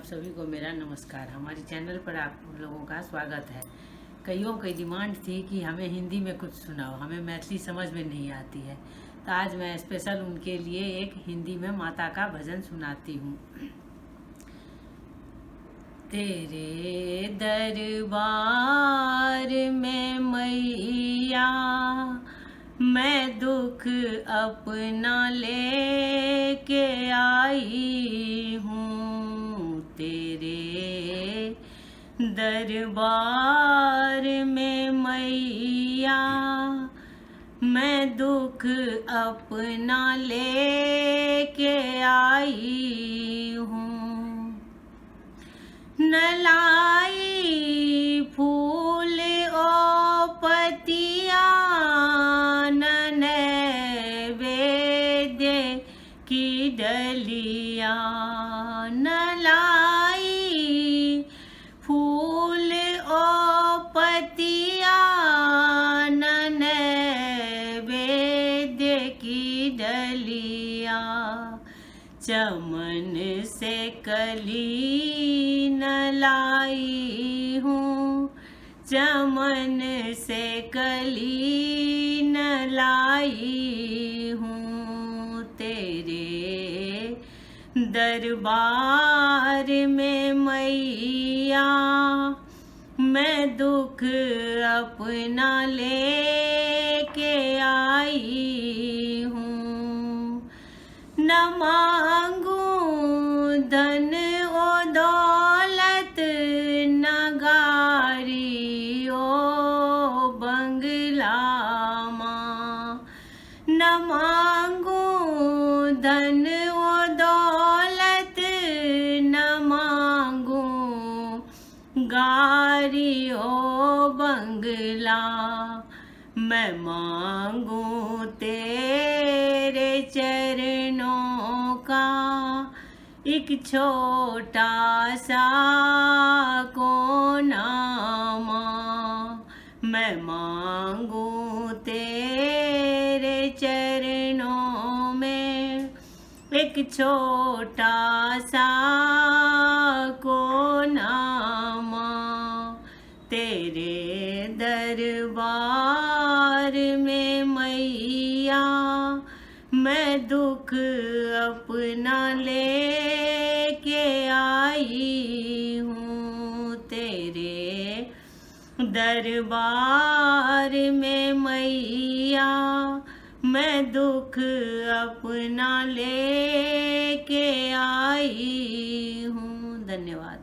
आप सभी को मेरा नमस्कार। हमारे चैनल पर आप लोगों का स्वागत है। कईयों की डिमांड थी कि हमें हिंदी में कुछ सुनाओ, हमें मैथिली समझ में नहीं आती है, तो आज मैं स्पेशल उनके लिए एक हिंदी में माता का भजन सुनाती हूँ। तेरे दरबार में मैया मैं दुख अपना लेके आई हूँ। तेरे दरबार में मैया मैं दुख अपना लेके आई हूँ। न लाई फूल ओ पतिया न नैवेद्य की डलिया। न लाई फूल ओ पतिया न नैवेद्य की डलिया। चमन से कली न लाई हूँ, चमन से कली न लाई हूँ। तेरे दरबार में मैया मैं दुख अपना लेके आई हूँ। न मांगू धन ओ दौलत न गारी ओ बंगला माँ। न मांगू धन ओ दौलत न मांगू गारी ओ बंगला। मैं मांगू तेरे चरणों का एक छोटा सा कोना माँ। मैं मांगू तेरे चरणों में एक छोटा सा कोना माँ। तेरे दरबार में मैया मैं दुख अपना लेके आई हूँ। तेरे दरबार में मैया मैं दुख अपना लेके आई हूँ। धन्यवाद।